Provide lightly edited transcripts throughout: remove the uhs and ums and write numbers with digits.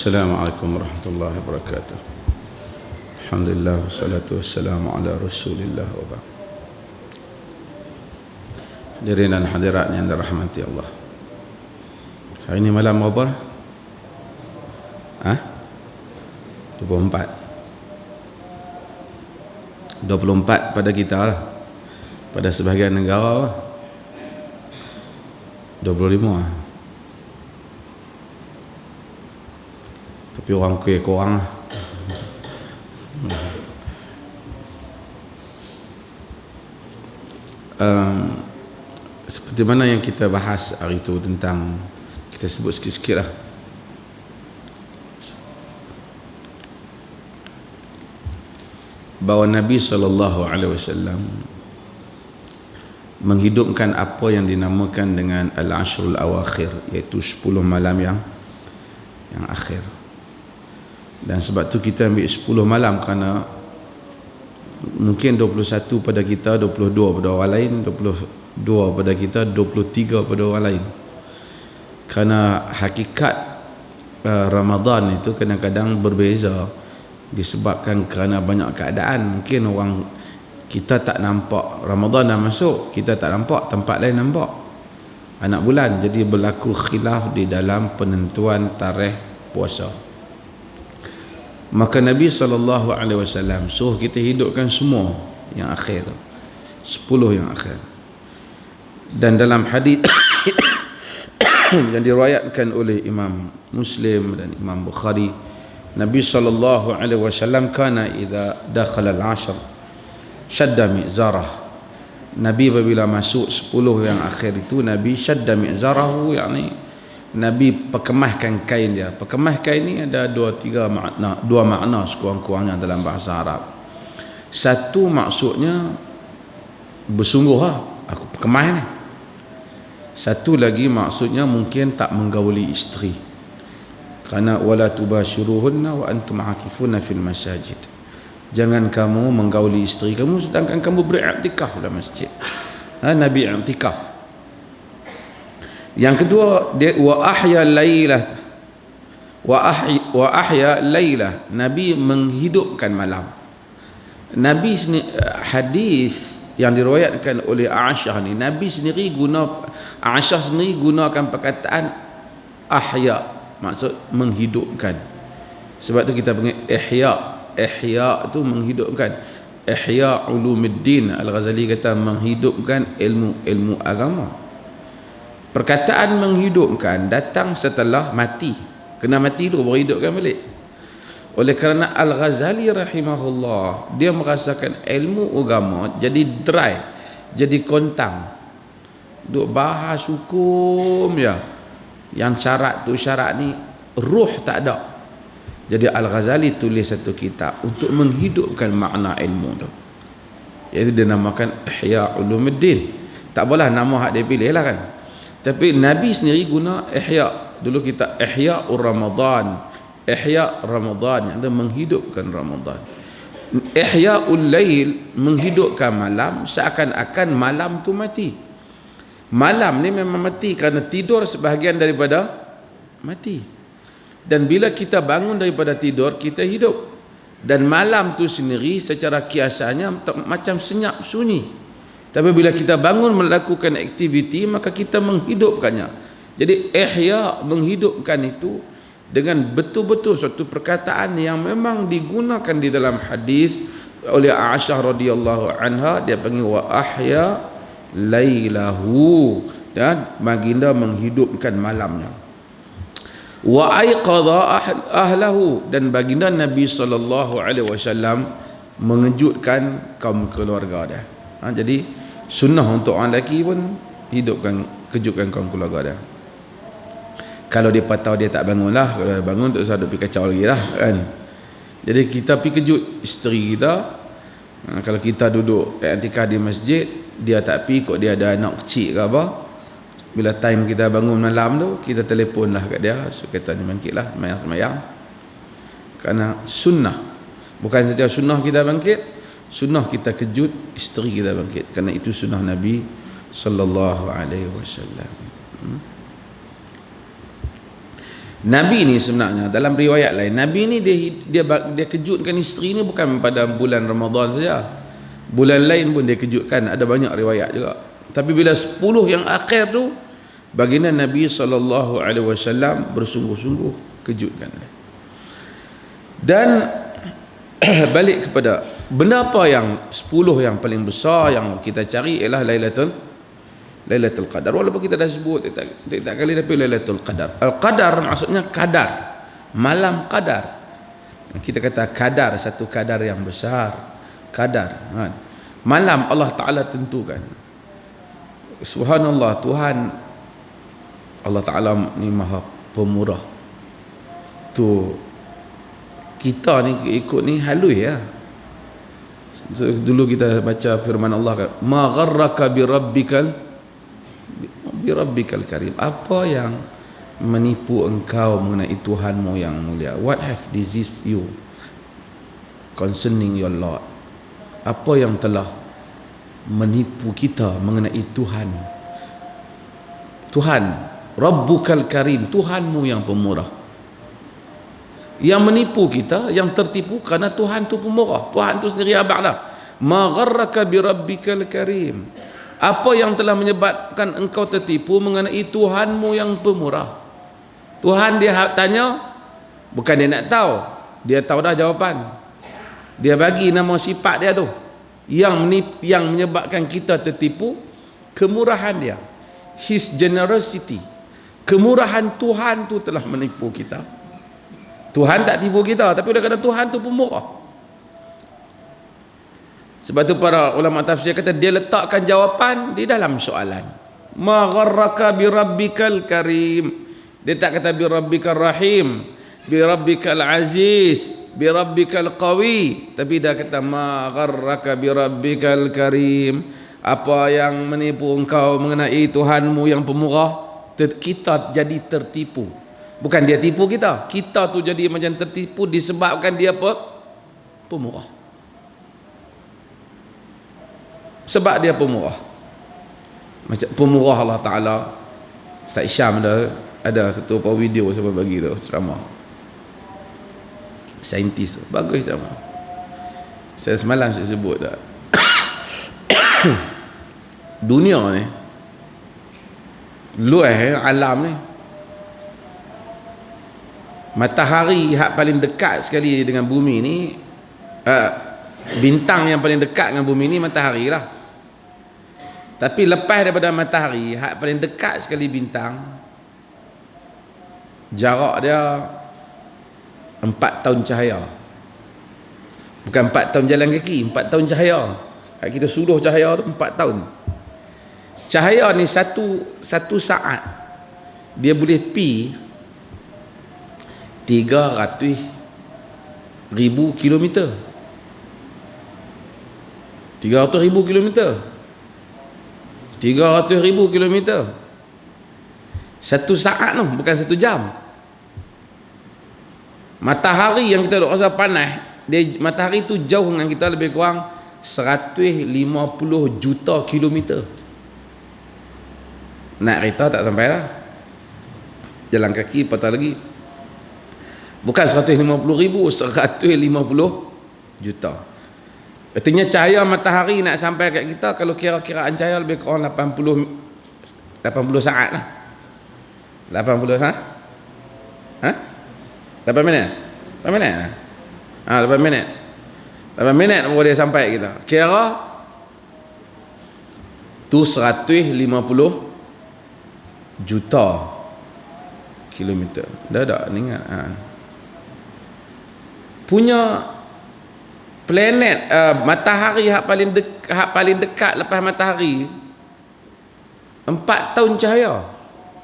Assalamualaikum warahmatullahi wabarakatuh. Alhamdulillah wassalatu wassalamu ala Rasulillah wa ba'd. Hadirin dan hadirat yang dirahmati Allah. Hari ini malam apa? 24 pada kita lah. Pada sebahagian negara lah. 25 lah. Tapi orang kuih korang lah. Seperti mana yang kita bahas hari itu tentang, kita sebut sikit-sikit lah. Bahawa Nabi SAW menghidupkan apa yang dinamakan dengan Al-Ashrul Awakhir, iaitu 10 malam yang akhir. Dan sebab tu kita ambil 10 malam kerana mungkin 21 pada kita, 22 pada orang lain, 22 pada kita, 23 pada orang lain. Kerana hakikat Ramadan itu kadang-kadang berbeza disebabkan kerana banyak keadaan. Mungkin orang kita tak nampak Ramadan dah masuk, kita tak nampak, tempat lain nampak anak bulan. Jadi berlaku khilaf di dalam penentuan tarikh puasa. Maka Nabi SAW suruh kita hidupkan semua yang akhir, 10 yang akhir. Dan dalam hadis yang diriwayatkan oleh Imam Muslim dan Imam Bukhari, Nabi SAW kana idza dakhala al-ashr shadda mi'zarah. Nabi apabila masuk 10 yang akhir itu, Nabi shadda mi'zarahu, yakni Nabi perkemahkan kain dia. Perkemah kain ni ada dua makna sekurang-kurangnya dalam bahasa Arab. Satu maksudnya bersungguh lah, aku perkemah ni. Satu lagi maksudnya mungkin tak menggauli isteri. Kerana wala tubashiruhunna wa antum akifuna fil masajid. Jangan kamu menggauli isteri kamu sedangkan kamu beriktikaf dalam masjid. Nabi iktikaf. Yang kedua, dia wa ahya lailah, Nabi menghidupkan malam. Nabi hadis yang diriwayatkan oleh Aisyah ni, Nabi sendiri Aisyah sendiri gunakan perkataan ahya, maksud menghidupkan. Sebab tu kita panggil ihya tu menghidupkan. Ihya Ulumuddin Al-Ghazali kata menghidupkan ilmu agama. Perkataan menghidupkan datang setelah mati. Kena mati tu baru hidupkan balik. Oleh kerana Al-Ghazali rahimahullah, dia merasakan ilmu agama jadi dry, jadi kontang. Duk bahas hukum ya. Yang syarat ni ruh tak ada. Jadi Al-Ghazali tulis satu kitab untuk menghidupkan makna ilmu tu. Iaitu dinamakan Ihya Ulumuddin. Tak apalah nama hak dia pilih lah kan. Tapi Nabi sendiri guna ihya. Dulu kita ihya Ramadan. Ihya Ramadan, yang ada menghidupkan Ramadan. Ihya'ul lail, menghidupkan malam seakan-akan malam tu mati. Malam ni memang mati kerana tidur sebahagian daripada mati. Dan bila kita bangun daripada tidur, kita hidup. Dan malam tu sendiri secara kiasannya macam senyap sunyi. Tapi bila kita bangun melakukan aktiviti, maka kita menghidupkannya. Jadi ihya, menghidupkan itu dengan betul-betul suatu perkataan yang memang digunakan di dalam hadis oleh Aisyah radhiyallahu anha. Dia panggil wa ahya lailahu, dan baginda menghidupkan malamnya. Wa aiqadha ahlahu, dan baginda Nabi SAW mengejutkan kaum keluarga dia. Jadi sunnah untuk orang lelaki pun kejutkan kaum keluarga dia. Kalau dia patau dia tak bangun lah. Kalau dia bangun tak usah duk pergi kacau lagi lah kan. Jadi kita pergi kejut isteri kita. Kalau kita duduk iktikaf di masjid, dia tak pergi, kok dia ada anak kecil ke apa, bila time kita bangun malam tu, kita telefon lah kat dia, so kata ni bangkit lah semayang. Kerana sunnah, bukan saja sunnah kita bangkit, sunnah kita kejut isteri kita bangkit, kerana itu sunnah Nabi sallallahu alaihi wasallam. Nabi ni sebenarnya dalam riwayat lain, Nabi ni dia kejutkan isteri ni bukan pada bulan Ramadan saja. Bulan lain pun dia kejutkan, ada banyak riwayat juga. Tapi bila 10 yang akhir tu, baginda Nabi SAW bersungguh-sungguh kejutkan. Dan balik kepada benda apa yang 10 yang paling besar yang kita cari ialah Lailatul Qadar. Walaupun kita dah sebut tak kali, tapi Lailatul Qadar. Al-Qadar maksudnya kadar, malam qadar. Kita kata kadar, satu kadar yang besar, kadar. Malam Allah Ta'ala tentukan. Subhanallah, Tuhan Allah Ta'ala ni maha pemurah. Tu kita ni ikut ni halus ya. Dulu kita baca firman Allah, ma gharraka bi rabbikal karim. Apa yang menipu engkau mengenai Tuhanmu yang mulia? What have deceived you concerning your Lord? Apa yang telah menipu kita mengenai Tuhan Rabbukal karim, Tuhanmu yang pemurah. Yang menipu kita, yang tertipu kerana Tuhan tu pemurah. Tuhan tu sendiri abad dah. Ma gharraka bi rabbikal karim. Apa yang telah menyebabkan engkau tertipu mengenai Tuhanmu yang pemurah? Tuhan dia tanya, bukan dia nak tahu, dia tahu dah jawapan. Dia bagi nama sifat dia tu. Yang menyebabkan kita tertipu, kemurahan dia, His generosity. Kemurahan Tuhan tu telah menipu kita. Tuhan tak tipu kita, tapi dia kata Tuhan tu pemurah. Sebab tu para ulama tafsir kata dia letakkan jawapan di dalam soalan. Ma gharraka bi rabbikal karim. Dia tak kata bi rabbikal rahim, bi rabbikal aziz, bi rabbikal qawi, tapi dia kata ma gharraka bi rabbikal karim. Apa yang menipu engkau mengenai Tuhanmu yang pemurah? Kita jadi tertipu. Bukan dia tipu kita. Kita tu jadi macam tertipu disebabkan dia pemurah. Sebab dia pemurah. Macam pemurah Allah Ta'ala. Ustaz Syam ada satu video saya bagi tu, ceramah saintis tu. Bagus ceramah. Saya semalam saya sebut tak. Dunia ni luas alam ni. Matahari hak paling dekat sekali dengan bumi ni, bintang yang paling dekat dengan bumi ni matahari lah. Tapi lepas daripada matahari, hak paling dekat sekali bintang, jarak dia 4 tahun cahaya. Bukan 4 tahun jalan kaki, 4 tahun cahaya. Hak kita suluh cahaya tu 4 tahun. Cahaya ni satu saat dia boleh pi 300,000 kilometer. 300,000 kilometer. 300,000 kilometer. Satu saat tu, bukan 1 jam. Matahari yang kita rasa panas, matahari tu jauh dengan kita lebih kurang 150 juta kilometer. Nak kereta tak sampai lah. Jalan kaki patah lagi. Bukan 150,000, 150 juta. Artinya cahaya matahari nak sampai kat kita, kalau kira-kiraan cahaya lebih kurang 80 saat lah. 80 ha? 8 minit? 8 minit? 8 minit. 8 minit baru dia sampai kita. Kira tu 150 juta kilometer. Dah tak ni ingat. Punya planet matahari hak paling dekat lepas matahari 4 tahun cahaya.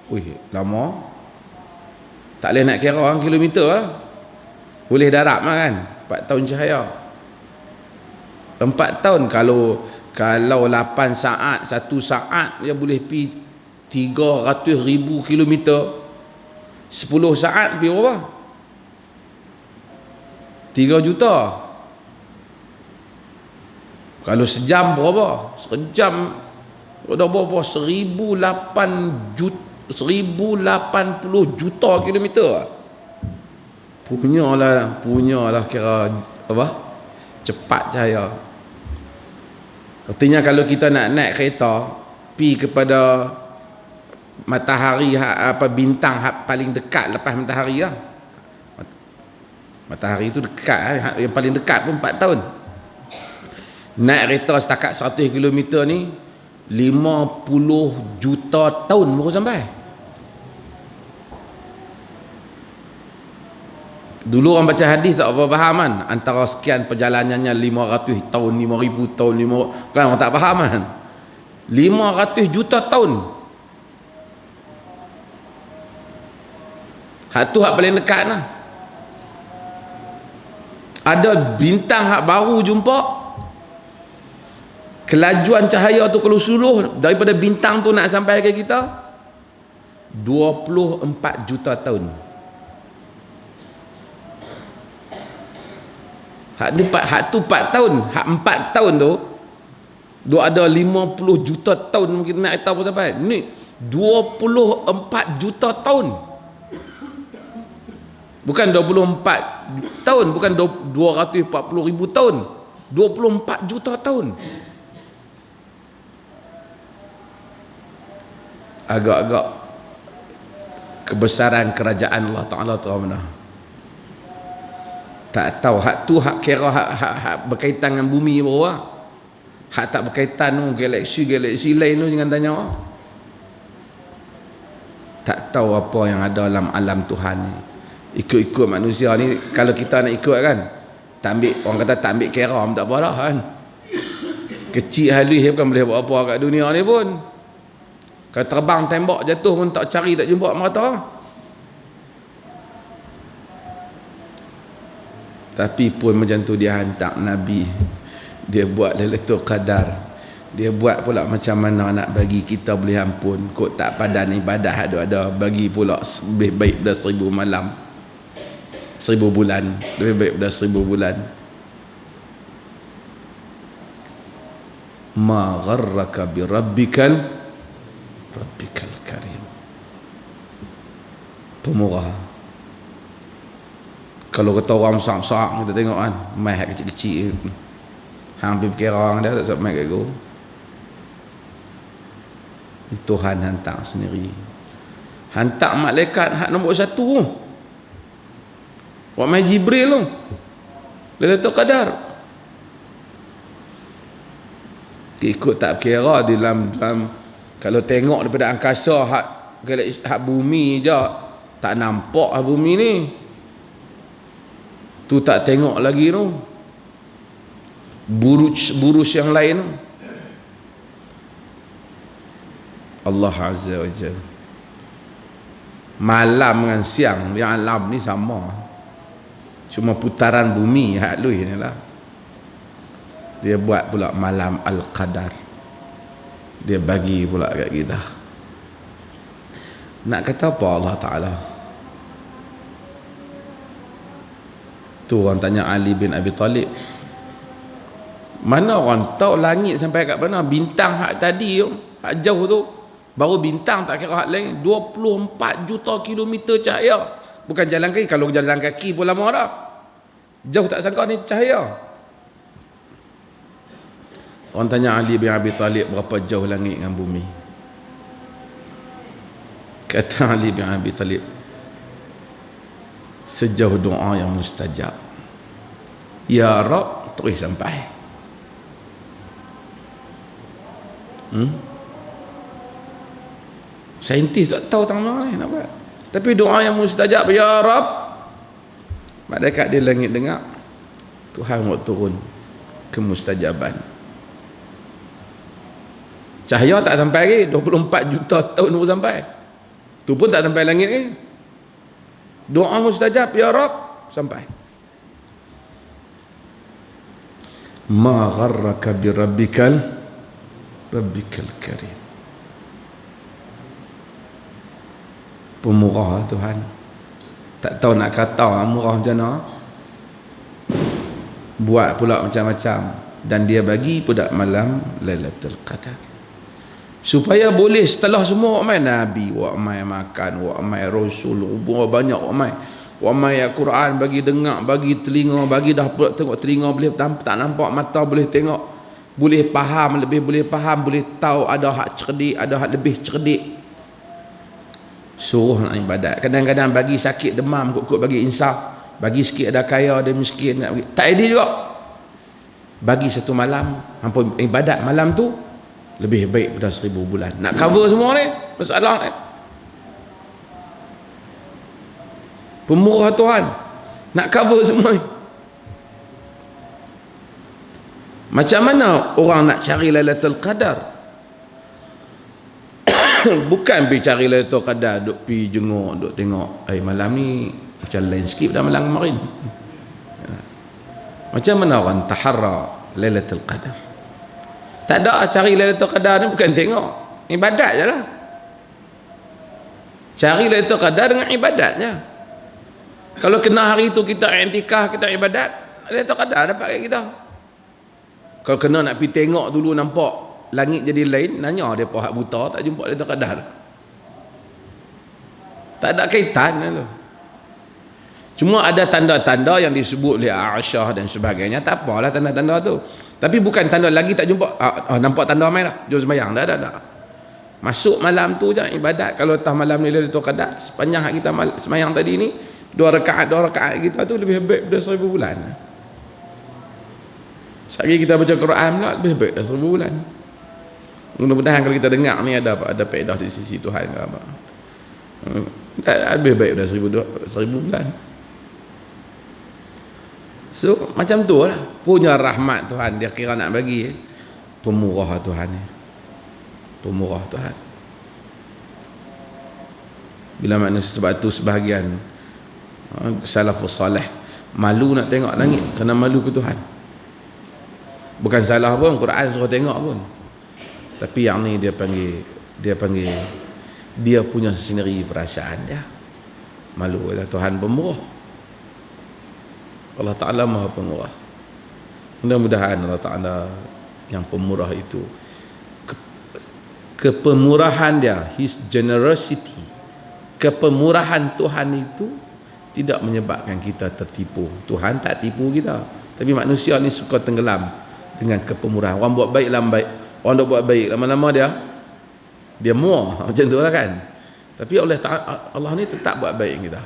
Wih, lama. Tak boleh nak kira orang kilometer lah. Boleh darab lah kan. 4 tahun cahaya. 4 tahun kalau 8 saat, 1 saat dia boleh pi 300,000 kilometer. 10 saat pi berapa? 3 juta. Kalau sejam berapa? Sejam dah berapa? 1,800 1080 juta kilometer. Punyalah kira apa? Cepat cahaya. Artinya kalau kita nak naik kereta pi kepada matahari apa bintang paling dekat lepas matahari lah. Matahari itu dekat, yang paling dekat pun 4 tahun. Naik kereta setakat 100 km ni 50 juta tahun baru sampai. Dulu orang baca hadis tak apa faham kan, antara sekian perjalanannya 500 tahun, 5000 tahun, kan orang tak faham kan. 500 juta tahun. Hak tu hak paling dekat lah. Ada bintang hak baru jumpa, kelajuan cahaya tu kalau suluh daripada bintang tu nak sampai ke kita 24 juta tahun. Hak tu 4 tahun. Hak 4 tahun tu ada 50 juta tahun mungkin nak tahu sampai. Ni 24 juta tahun. Bukan 24 tahun, bukan 240 ribu tahun. 24 juta tahun. Agak-agak kebesaran kerajaan Allah Ta'ala tu mana? Tak tahu. Hak tu hak kira hak berkaitan dengan bumi bawah. Hak tak berkaitan tu galaksi lain tu jangan tanya. Tak tahu apa yang ada dalam alam Tuhan ni. Ikut-ikut manusia ni, kalau kita nak ikut kan, tak ambil, orang kata tak ambil kira tak apa dah kan. Kecil halus bukan boleh buat apa kat dunia ni pun. Kalau terbang tembak jatuh pun tak cari, tak jumpa mata. Tapi pun macam tu dia hantar Nabi, dia buat Lailatul Qadar, dia buat pula macam mana nak bagi kita boleh ampun. Kok tak padan ibadah ada bagi pula lebih baik dah 1000 malam, 1000 bulan, lebih baik dah 1000 bulan. Ma gharraka bi rabbikal karim. Pemurah. Kalau kata orang besar-besar kita tengok kan, mai hak kecil-kecil hampir kira orang dia tak sampai kat go. Tuhan hantar sendiri. Hantar malaikat hak nombor 1 tu. Wa mai Jibril tu. Lailatul Qadar. Ikut tak kira di dalam kalau tengok daripada angkasa hak bumi je tak nampak bumi ni. Tu tak tengok lagi tu buruj yang lain tu. Allah Azza wa Jalla. Malam dengan siang yang alam ni sama, cuma putaran bumi hak lui ni lah. Dia buat pula malam Al-Qadar, dia bagi pula kat kita. Nak kata apa Allah Ta'ala? Tu orang tanya Ali bin Abi Talib, mana orang tahu langit sampai kat mana? Bintang hak tadi tu, hak jauh tu, baru bintang tak kira hak lain, 24 juta kilometer cahaya. Bukan jalan kaki, kalau jalan kaki pun lama dah. Jauh tak sangka ni cahaya. Orang tanya Ali bin Abi Talib, berapa jauh langit dengan bumi? Kata Ali bin Abi Talib, sejauh doa yang mustajab. Ya Rab, terus sampai. Saintis tak tahu tang mana nak buat. Tapi doa yang mustajab, Ya Rab, malaikat di langit dengar, Tuhan mau turun kemustajaban. Cahaya tak sampai lagi, 24 juta tahun baru sampai. Tu pun tak sampai langit ni. Doa mustajab, Ya Rab, sampai. Ma gharraka bi rabbikal karim. Pemurah Tuhan. Tak tahu nak kata murah macam mana. Buat pula macam-macam. Dan dia bagi pada malam Lailatul Qadar. supaya boleh setelah semua mai nabi wa mai makan wa mai rasul banyak wa mai Al-Quran bagi dengar bagi telinga bagi dah tengok telinga boleh tak nampak mata boleh tengok boleh faham lebih boleh faham boleh tahu ada hak cerdik ada hak lebih cerdik suruh nak ibadat kadang-kadang bagi sakit demam kot bagi insaf bagi sikit ada kaya ada miskin nak bagi tak ada juga bagi satu malam hampa ibadat malam tu lebih baik pada 1000 bulan. Nak cover semua ni masalah ni. Pemurah Tuhan nak cover semua ni. Macam mana orang nak cari Lailatul Qadar? Bukan pergi cari Lailatul Qadar duk pergi jenguk duk tengok malam ni macam lain sikit dah malam kemarin. Macam mana orang taharra Lailatul Qadar? Tak ada cari Lailatul Qadar ni bukan tengok ibadat je lah. Cari Lailatul Qadar dengan ibadatnya. Kalau kena hari tu kita i'tikaf kita ibadat Lailatul Qadar dapat kat kita. Kalau kena nak pergi tengok dulu nampak langit jadi lain nanya dia hak buta tak jumpa Lailatul Qadar. Tak ada kaitan tu. Cuma ada tanda-tanda yang disebut oleh Aisyah dan sebagainya tak apalah tanda-tanda tu. Tapi bukan tanda lagi tak jumpa nampak tanda mai dah jom sembahyang dah. Masuk malam tu je ibadat. Kalau tah malam ni Lailatul Qadar sepanjang hak kita sembahyang tadi ni 2 rakaat kita tu lebih baik daripada 1000 bulan. Sekali kita baca Quran pula lebih baik daripada 1000 bulan. Mudah-mudahan kalau kita dengar ni ada faedah di sisi Tuhan ke apa. Lebih baik daripada 1000 bulan. So macam tu lah punya rahmat Tuhan dia kira nak bagi pemurah Tuhan ni. Pemurah Tuhan. Bila manusia sebab tu sebahagian salafus salih malu nak tengok langit kerana malu ke Tuhan. Bukan salah pun Quran suruh tengok pun. Tapi yang ni dia panggil dia punya sendiri perasaan dia. Malu lah Tuhan pemurah. Allah Ta'ala Maha Pemurah. Mudah-mudahan Allah Ta'ala yang pemurah itu kepemurahan dia, his generosity, kepemurahan Tuhan itu tidak menyebabkan kita tertipu. Tuhan tak tipu kita, tapi manusia ni suka tenggelam dengan kepemurahan. Orang buat baik lama baik, orang tak buat baik lama-lama dia muak macam tu lah kan. Tapi Allah ni tetap buat baik kita.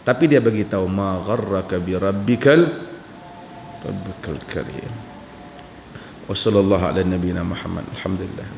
Tapi dia bagi tahu ma gharraka bi rabbikal karim. Wassallallahu ala nabiyyina Muhammad. Alhamdulillah.